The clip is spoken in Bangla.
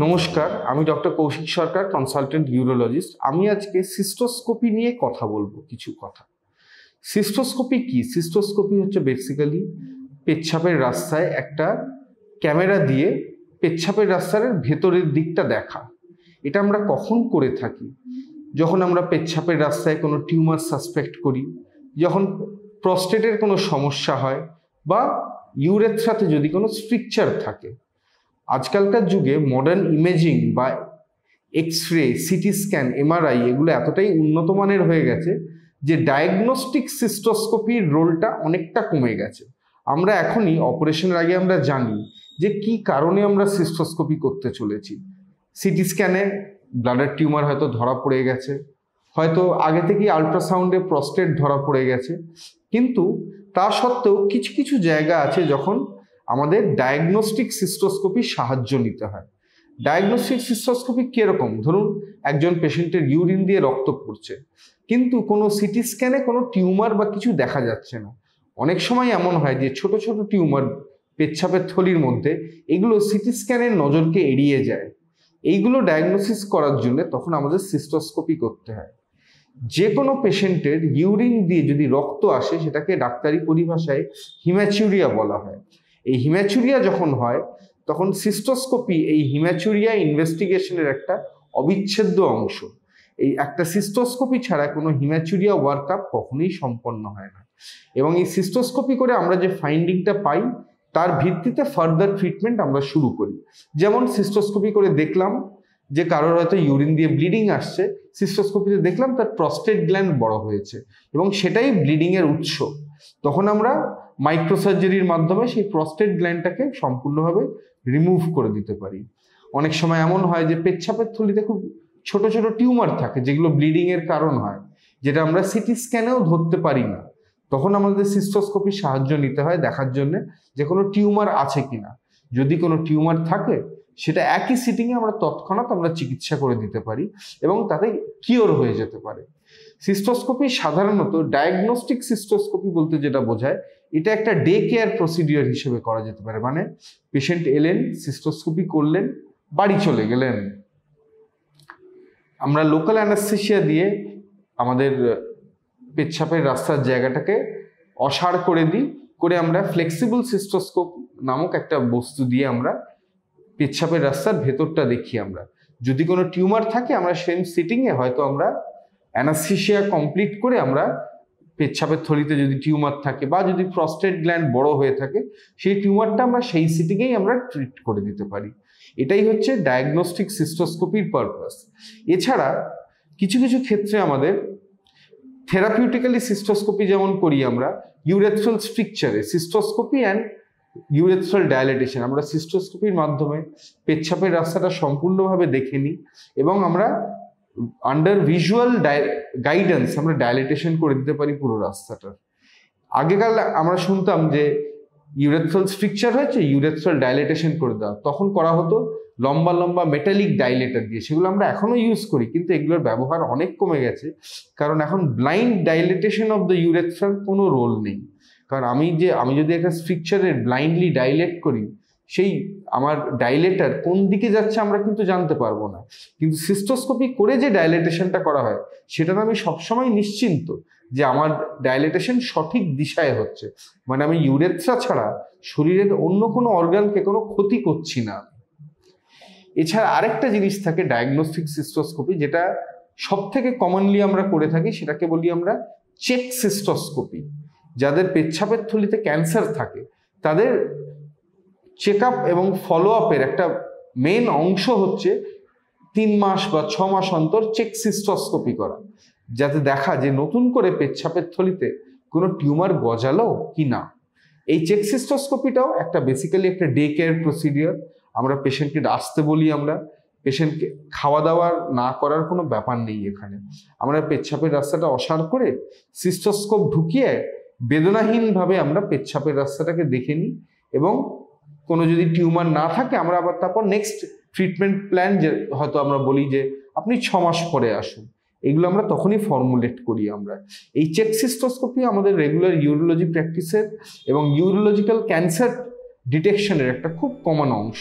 নমস্কার, আমি ডক্টর কৌশিক সরকার, কনসালটেন্ট ইউরোলজিস্ট। আমি আজকে সিস্টোস্কোপি নিয়ে কথা বলবো। কিছু কথা। সিস্টোস্কোপি কি? সিস্টোস্কোপি হচ্ছে বেসিক্যালি পেচ্ছাপের রাস্তায় একটা ক্যামেরা দিয়ে পেচ্ছাপের রাস্তার ভেতরের দিকটা দেখা। এটা আমরা কখন করে থাকি? যখন আমরা পেচ্ছাপের রাস্তায় কোনো টিউমার সাসপেক্ট করি, যখন প্রস্টেটের কোনো সমস্যা হয়, বা ইউরেথ্রাতে যদি কোনো স্ট্রিকচার থাকে। আজকালকার যুগে মডার্ন ইমেজিং বা এক্স-রে, সিটি স্ক্যান, এমআরআই এগুলো এতটাই উন্নত মানের হয়ে গেছে যে ডায়াগনস্টিক সিস্টোস্কোপির রোলটা অনেকটা কমে গেছে। আমরা এখনই অপারেশনের আগে আমরা জানি যে কি কারণে আমরা সিস্টোস্কোপি করতে চলেছি। সিটি স্ক্যানে ব্লাডার টিউমার হয়তো ধরা পড়ে গেছে, হয়তো আগে থেকেই আল্ট্রাসাউন্ডে প্রস্টেট ধরা পড়ে গেছে, কিন্তু তা সত্ত্বেও কিছু কিছু জায়গা আছে যখন আমাদের ডায়াগনস্টিক সিস্টোস্কোপির সাহায্য নিতে হয়। ডায়াগনস্টিক সিস্টোস্কোপি কিরকম? ধরুন একজন পেশেন্টের ইউরিন দিয়ে রক্ত পড়ছে, কিন্তু কোনো সিটি স্ক্যানে কোনো টিউমার বা কিছু দেখা যাচ্ছে না। অনেক সময় এমন হয় যে ছোট ছোট টিউমার পেচ্ছাপের থলির মধ্যে, এগুলো সিটি স্ক্যানের নজরকে এড়িয়ে যায়। এইগুলো ডায়াগনোসিস করার জন্য তখন আমাদের সিস্টোস্কোপি করতে হয়। যে কোনো পেশেন্টের ইউরিন দিয়ে যদি রক্ত আসে, সেটাকে ডাক্তারি পরিভাষায় হিম্যাচুরিয়া বলা হয়। এই হিম্যাচুরিয়া যখন হয় তখন সিস্টোস্কোপি এই হিম্যাচুরিয়া ইনভেস্টিগেশনের একটা অবিচ্ছেদ্য অংশ। এই একটা সিস্টোস্কোপি ছাড়া কোনো হিম্যাচুরিয়া ওয়ার্কআপ কখনোই সম্পন্ন হয় না। এবং এই সিস্টোস্কোপি করে আমরা যে ফাইন্ডিংটা পাই, তার ভিত্তিতে ফার্দার ট্রিটমেন্ট আমরা শুরু করি। যেমন সিস্টোস্কোপি করে দেখলাম যে কারোর হয়তো ইউরিন দিয়ে ব্লিডিং আসছে, সিস্টোস্কোপিতে দেখলাম তার প্রস্টেট গ্ল্যান্ড বড় হয়েছে এবং সেটাই ব্লিডিংয়ের উৎস। তখন আমরা মাইক্রোসার্জারির মাধ্যমে সেই প্রস্টেট গ্ল্যান্ডটাকে সম্পূর্ণভাবে রিমুভ করে দিতে পারি। অনেক সময় এমন হয় যে পেচ্ছাপের থলিতে খুব ছোট ছোট টিউমার থাকে, যেগুলো ব্লিডিংয়ের কারণ হয়, যেটা আমরা সিটি স্ক্যানেও ধরতে পারি না। তখন আমাদের সিস্টোস্কোপির সাহায্য নিতে হয় দেখার জন্য যে কোনো টিউমার আছে কিনা। যদি কোনো টিউমার থাকে, সেটা একই সিটিংয়ে আমরা তৎক্ষণাৎ আমরা চিকিৎসা করে দিতে পারি এবং তাতে কিওর হয়ে যেতে পারে। সিস্টোস্কোপি সাধারণত ডায়াগনস্টিক সিস্টোস্কোপি বলতে যেটা বোঝায়, এটা একটা ডে কেয়ার প্রসিডিওর হিসেবে করা যেতে পারে। মানে পেশেন্ট এলেন, সিস্টোস্কোপি করলেন, বাড়ি চলে গেলেন। আমরা লোকাল অ্যানাস্থেসিয়া দিয়ে আমাদের পেচ্ছাপের রাস্তার জায়গাটাকে অসাড় করে দিই, করে আমরা ফ্লেক্সিবল সিস্টোস্কোপ নামক একটা বস্তু দিয়ে আমরা পেচ্ছাপের রাস্তার ভেতরটা দেখি। আমরা যদি কোনো টিউমার থাকে, আমরা সেম সিটিংয়ে হয়তো আমরা অ্যানাস্থেসিয়া কমপ্লিট করে আমরা পেচ্ছাপের থলিতে যদি টিউমার থাকে বা যদি প্রস্টেট গ্ল্যান্ড বড় হয়ে থাকে, সেই টিউমারটা আমরা সেই সিটিংয়েই আমরা ট্রিট করে দিতে পারি। এটাই হচ্ছে ডায়াগনস্টিক সিস্টোস্কোপির পারপাস। এছাড়া কিছু কিছু ক্ষেত্রে আমাদের থেরাপিউটিক্যালি সিস্টোস্কোপি যেমন করি আমরা, ইউরেথ্রাল স্ট্রিকচারে সিস্টোস্কোপি অ্যান্ড ইউরেথ্রাল ডায়ালিটেশন, আমরা সিস্টোস্কোপির মাধ্যমে পেচ্ছাপের রাস্তাটা সম্পূর্ণভাবে দেখে নিই এবং আমরা আন্ডার ভিজুয়াল গাইডেন্স আমরা ডায়ালিটেশন করে দিতে পারি পুরো রাস্তাটার। আগেকাল আমরা শুনতাম যে ইউরেথ্রাল স্ট্রিকচার হয়েছে, ইউরেথ্রাল ডায়ালিটেশন করে দেওয়া, তখন করা হতো লম্বা লম্বা মেটালিক ডাইলেটার দিয়ে। সেগুলো আমরা এখনো ইউজ করি, কিন্তু এগুলোর ব্যবহার অনেক কমে গেছে, কারণ এখন blind dilatation of the urethral কোনো রোল নেই। কারণ আমি যদি একটা স্ট্রিকচারের ব্লাইন্ডলি ডাইলেট করি, সেই আমার ডাইলেটার কোন দিকে যাচ্ছে আমরা কিন্তু জানতে পারবো না। কিন্তু সিস্টোস্কোপি করে যে ডাইলেটেশনটা করা হয়, সেটা আমি সবসময় নিশ্চিন্ত যে আমার ডাইলেটেশন সঠিক দিশায় হচ্ছে। মানে আমি ইউরেথ্রা ছাড়া শরীরের অন্য কোনো অর্গানকে কোনো ক্ষতি করছি না। এছাড়া আরেকটা জিনিস থাকে ডায়াগনস্টিক সিস্টোস্কোপি, যেটা সব থেকে কমনলি আমরা করে থাকি, সেটাকে বলি আমরা চেক সিস্টোস্কোপি। যাদের পেচ্ছাপের থলিতে ক্যান্সার থাকে, তাদের চেক আপ এবং ফলো আপের একটা মেন অংশ হচ্ছে 3 মাস বা 6 মাস অন্তর চেক সিস্টোস্কোপি করা, যাতে দেখা যে নতুন করে পেচ্ছাপের থলিতে কোনো টিউমার গজালো কি না। এই চেক সিস্টোস্কোপিটাও একটা বেসিক্যালি একটা ডে কেয়ার প্রসিডিওর। আমরা পেশেন্টকে আসতে বলি, আমরা পেশেন্টকে খাওয়া দাওয়া না করার কোনো ব্যাপার নেই এখানে। আমরা পেচ্ছাপের রাস্তাটা অসাড় করে সিস্টোস্কোপ ঢুকিয়ে বেদনাহীনভাবে আমরা পেচ্ছাপের রাস্তাটাকে দেখে নিই এবং কোনো যদি টিউমার না থাকে, আমরা আবার তারপর নেক্সট ট্রিটমেন্ট প্ল্যান, যে হয়তো আমরা বলি যে আপনি 6 মাস পরে আসুন, এগুলো আমরা তখনই ফর্মুলেট করি। আমরা এই চেক সিস্টোস্কোপি আমাদের রেগুলার ইউরোলজি প্র্যাকটিসের এবং ইউরোলজিক্যাল ক্যান্সার ডিটেকশনের একটা খুব কমন অংশ।